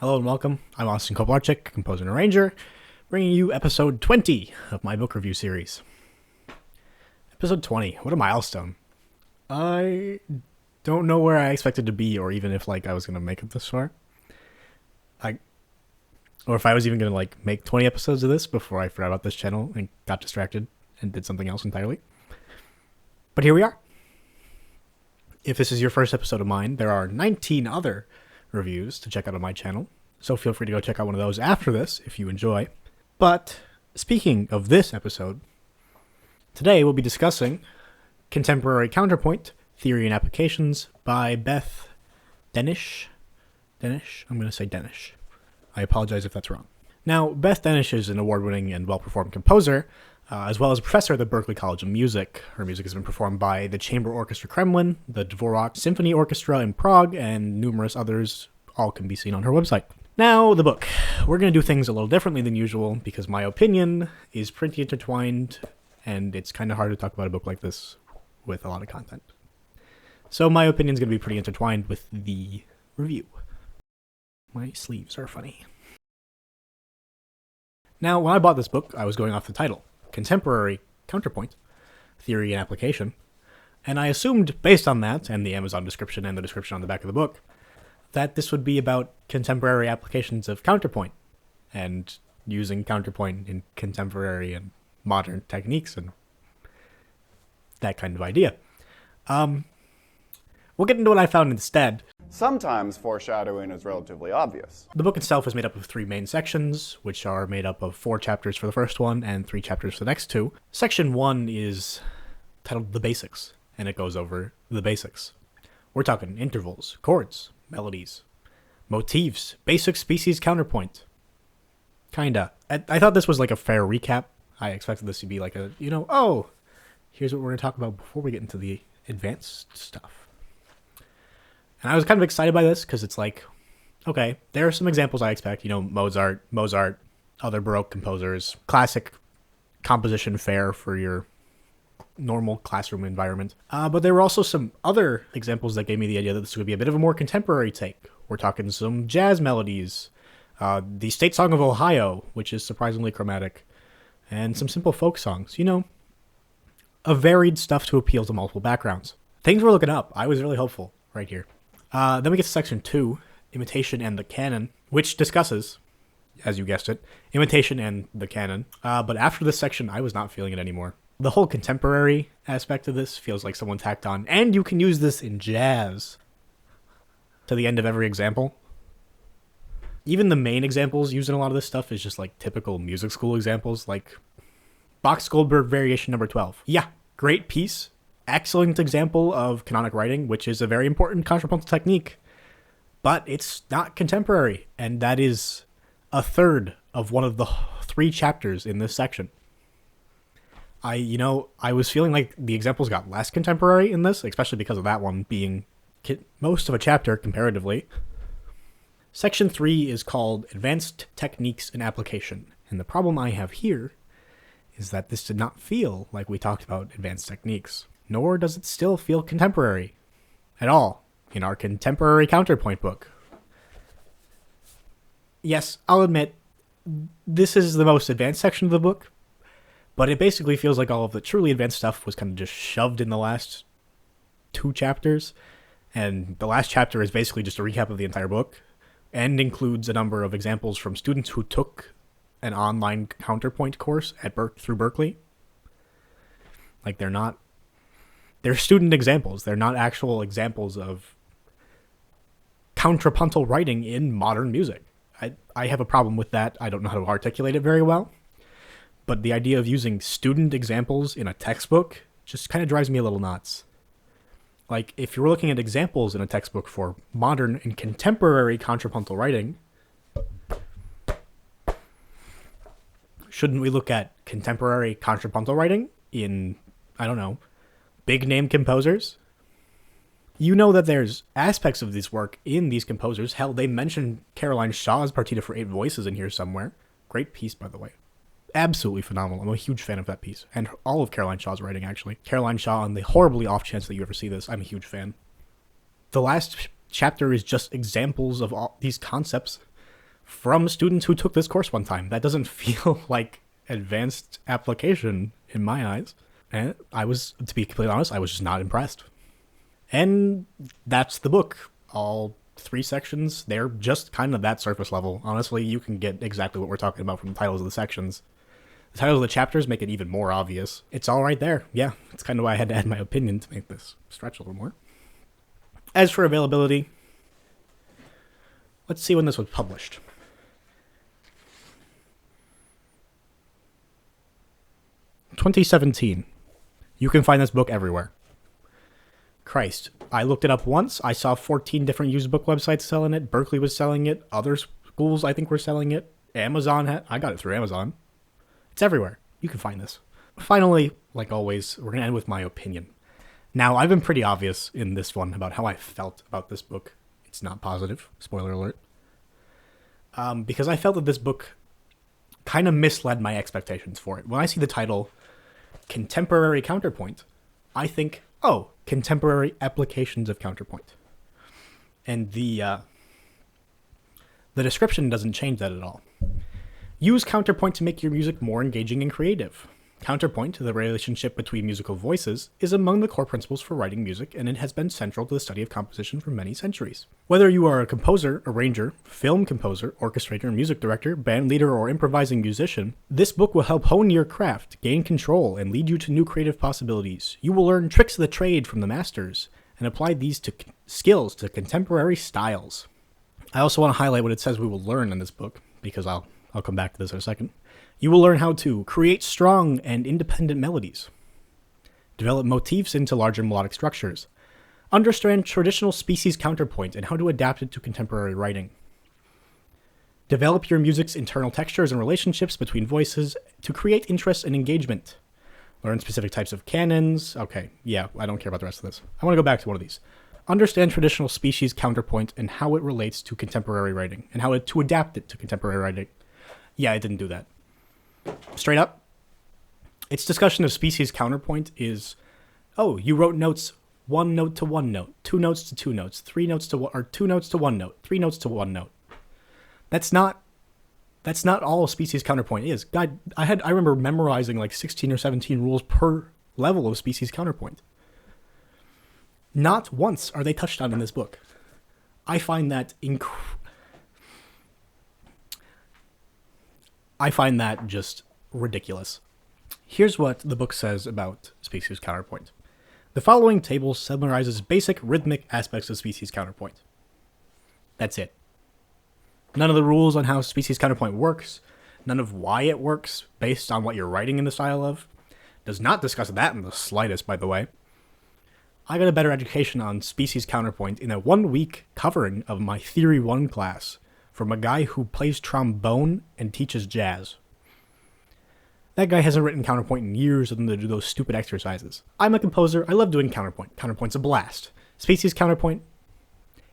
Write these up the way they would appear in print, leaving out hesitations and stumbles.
Hello and welcome. I'm Austin Koblarczyk, composer and arranger, bringing you episode 20 of my book review series. Episode 20, what a milestone. I don't know where I expected to be, or even if I was going to make it this far. Or if I was even going to make 20 episodes of this before I forgot about this channel and got distracted and did something else entirely. But here we are. If this is your first episode of mine, there are 19 other reviews to check out on my channel, so feel free to go check out one of those after this if you enjoy. But speaking of this episode, today we'll be discussing Contemporary Counterpoint, Theory and Applications by Beth Denisch. Denisch? I'm going to say Denisch. I apologize if that's wrong. Now, Beth Denisch is an award-winning and well-performed composer, as well as a professor at the Berklee College of Music. Her music has been performed by the Chamber Orchestra Kremlin, the Dvorak Symphony Orchestra in Prague, and numerous others. All can be seen on her website. Now, the book. We're going to do things a little differently than usual because my opinion is pretty intertwined, and it's kind of hard to talk about a book like this with a lot of content. So my opinion is going to be pretty intertwined with the review. My sleeves are funny. Now, when I bought this book, I was going off the title, Contemporary Counterpoint, Theory and Application, and I assumed, based on that, and the Amazon description and the description on the back of the book, that this would be about contemporary applications of counterpoint, and using counterpoint in contemporary and modern techniques, and that kind of idea. We'll get into what I found instead. Sometimes foreshadowing is relatively obvious. The book itself is made up of 3 main sections, which are made up of 4 chapters for the first one and 3 chapters for the next 2. Section 1 is titled The Basics, and it goes over the basics. We're talking intervals, chords, melodies, motifs, basic species counterpoint. Kinda. I thought this was a fair recap. I expected this to be here's what we're going to talk about before we get into the advanced stuff. And I was kind of excited by this because it's okay, there are some examples I expect, Mozart, other Baroque composers, classic composition fare for your normal classroom environment. But there were also some other examples that gave me the idea that this would be a bit of a more contemporary take. We're talking some jazz melodies, the State Song of Ohio, which is surprisingly chromatic, and some simple folk songs, a varied stuff to appeal to multiple backgrounds. Things were looking up. I was really hopeful right here. Then we get to section 2, Imitation and the Canon, which discusses, as you guessed it, imitation and the canon. But after this section, I was not feeling it anymore. The whole contemporary aspect of this feels like someone tacked on, and you can use this in jazz, to the end of every example. Even the main examples used in a lot of this stuff is just typical music school examples, like Bach's Goldberg Variation Number 12. Yeah, great piece. Excellent example of canonic writing, which is a very important contrapuntal technique, but it's not contemporary, and that is a third of one of the 3 chapters in this section. I was feeling like the examples got less contemporary in this, especially because of that one being most of a chapter comparatively. Section 3 is called Advanced Techniques and Application, and the problem I have here is that this did not feel like we talked about advanced techniques. Nor does it still feel contemporary at all in our Contemporary Counterpoint book. Yes, I'll admit, this is the most advanced section of the book, but it basically feels like all of the truly advanced stuff was kind of just shoved in the last 2 chapters, and the last chapter is basically just a recap of the entire book, and includes a number of examples from students who took an online counterpoint course at through Berklee. They're student examples. They're not actual examples of contrapuntal writing in modern music. I have a problem with that. I don't know how to articulate it very well. But the idea of using student examples in a textbook just kind of drives me a little nuts. If you're looking at examples in a textbook for modern and contemporary contrapuntal writing, shouldn't we look at contemporary contrapuntal writing in, big name composers? That there's aspects of this work in these composers. Hell, they mentioned Caroline Shaw's Partita for 8 Voices in here somewhere. Great piece, by the way. Absolutely phenomenal. I'm a huge fan of that piece. And all of Caroline Shaw's writing, actually. Caroline Shaw, on the horribly off chance that you ever see this, I'm a huge fan. The last chapter is just examples of all these concepts from students who took this course one time. That doesn't feel like advanced application in my eyes. And I was, to be completely honest, I was just not impressed. And that's the book. All 3 sections, they're just kind of that surface level. Honestly, you can get exactly what we're talking about from the titles of the sections. The titles of the chapters make it even more obvious. It's all right there. Yeah, it's kind of why I had to add my opinion to make this stretch a little more. As for availability, let's see when this was published. In 2017. You can find this book everywhere. Christ, I looked it up once. I saw 14 different used book websites selling it. Berkeley was selling it. Other schools, I think, were selling it. Amazon I got it through Amazon. It's everywhere. You can find this. Finally, like always, we're going to end with my opinion. Now, I've been pretty obvious in this one about how I felt about this book. It's not positive. Spoiler alert. Because I felt that this book kind of misled my expectations for it. When I see the title, Contemporary Counterpoint, I think, oh, contemporary applications of counterpoint. And the description doesn't change that at all. Use counterpoint to make your music more engaging and creative. Counterpoint, the relationship between musical voices, is among the core principles for writing music, and it has been central to the study of composition for many centuries. Whether you are a composer, arranger, film composer, orchestrator, music director, band leader, or improvising musician, this book will help hone your craft, gain control, and lead you to new creative possibilities. You will learn tricks of the trade from the masters, and apply these skills to contemporary styles. I also want to highlight what it says we will learn in this book, because I'll come back to this in a second. You will learn how to create strong and independent melodies, develop motifs into larger melodic structures, understand traditional species counterpoint and how to adapt it to contemporary writing, develop your music's internal textures and relationships between voices to create interest and engagement, learn specific types of canons. Okay, yeah, I don't care about the rest of this. I want to go back to one of these. Understand traditional species counterpoint and how it relates to contemporary writing, and how to adapt it to contemporary writing. Yeah, I didn't do that. Straight up, its discussion of species counterpoint is, oh, you wrote notes 1 note to 1 note, 2 notes to 2 notes, 3 notes to 1, or 2 notes to 1 note, 3 notes to 1 note. That's not all species counterpoint is. God, I remember memorizing like 16 or 17 rules per level of species counterpoint. Not once are they touched on in this book. I find that just ridiculous. Here's what the book says about species counterpoint. The following table summarizes basic rhythmic aspects of species counterpoint. That's it. None of the rules on how species counterpoint works, none of why it works based on what you're writing in the style of. Does not discuss that in the slightest, by the way. I got a better education on species counterpoint in a 1-week covering of my Theory 1 class from a guy who plays trombone and teaches jazz. That guy hasn't written counterpoint in years other than to do those stupid exercises. I'm a composer. I love doing counterpoint. Counterpoint's a blast. Species counterpoint,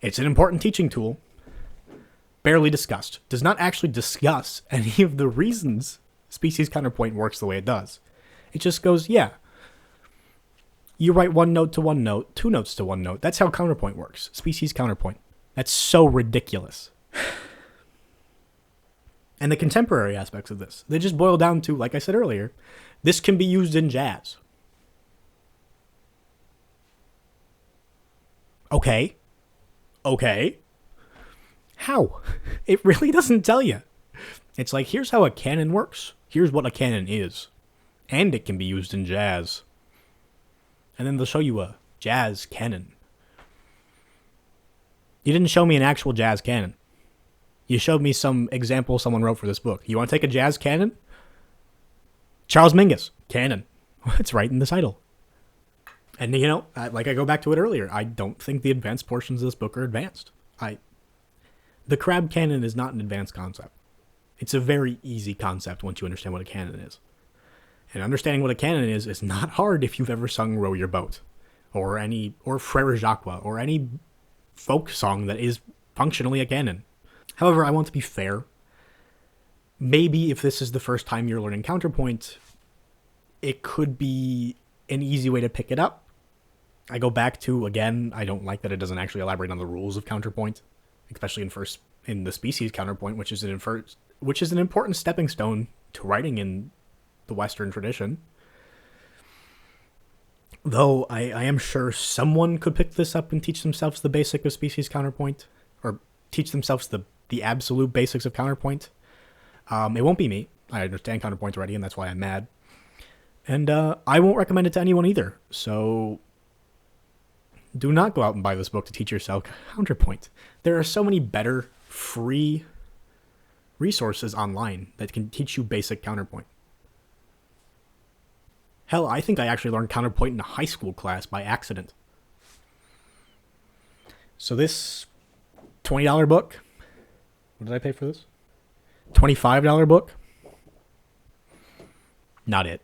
it's an important teaching tool. Barely discussed. Does not actually discuss any of the reasons species counterpoint works the way it does. It just goes, yeah, you write 1 note to 1 note, 2 notes to 1 note. That's how counterpoint works. Species counterpoint. That's so ridiculous. And the contemporary aspects of this, they just boil down to, like I said earlier, this can be used in jazz. Okay. How? It really doesn't tell you. It's like, here's how a canon works. Here's what a canon is. And it can be used in jazz. And then they'll show you a jazz canon. You didn't show me an actual jazz canon. You showed me some example someone wrote for this book. You want to take a jazz canon? Charles Mingus, canon. It's right in the title. And, you know, like I go back to it earlier, I don't think the advanced portions of this book are advanced. The crab canon is not an advanced concept. It's a very easy concept once you understand what a canon is. And understanding what a canon is not hard if you've ever sung Row Your Boat, or Frere Jacques, or any folk song that is functionally a canon. However, I want to be fair. Maybe if this is the first time you're learning counterpoint, it could be an easy way to pick it up. I go back to, again, I don't like that it doesn't actually elaborate on the rules of counterpoint, especially in first in the species counterpoint, which is an important stepping stone to writing in the Western tradition. Though I am sure someone could pick this up and teach themselves the basic of species counterpoint, or teach themselves the absolute basics of counterpoint. It won't be me. I understand counterpoint already, and that's why I'm mad. And I won't recommend it to anyone either. So do not go out and buy this book to teach yourself counterpoint. There are so many better free resources online that can teach you basic counterpoint. Hell, I think I actually learned counterpoint in a high school class by accident. So this $20 book, what did I pay for this? $25 book? Not it.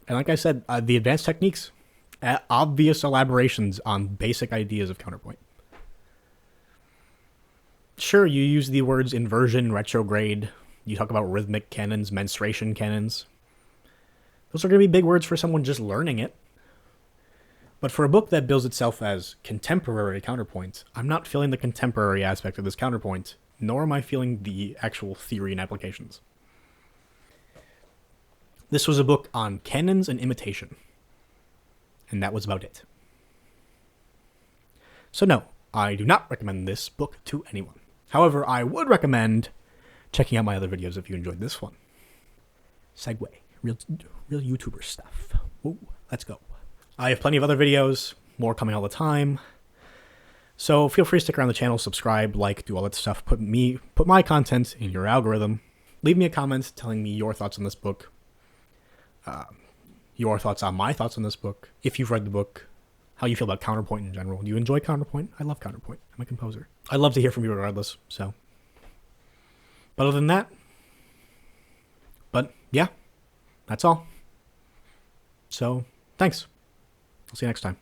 And like I said, the advanced techniques, obvious elaborations on basic ideas of counterpoint. Sure, you use the words inversion, retrograde, you talk about rhythmic canons, mensuration canons. Those are going to be big words for someone just learning it. But for a book that bills itself as contemporary counterpoint, I'm not feeling the contemporary aspect of this counterpoint, nor am I feeling the actual theory and applications. This was a book on canons and imitation. And that was about it. So no, I do not recommend this book to anyone. However, I would recommend checking out my other videos if you enjoyed this one. Segue. Real YouTuber stuff. Woo, let's go. I have plenty of other videos, more coming all the time. So feel free to stick around the channel, subscribe, like, do all that stuff. Put my content in your algorithm. Leave me a comment telling me your thoughts on this book. Your thoughts on my thoughts on this book. If you've read the book, how you feel about counterpoint in general. Do you enjoy counterpoint? I love counterpoint. I'm a composer. I'd love to hear from you regardless, so. But other than that, yeah, that's all. So, thanks. I'll see you next time.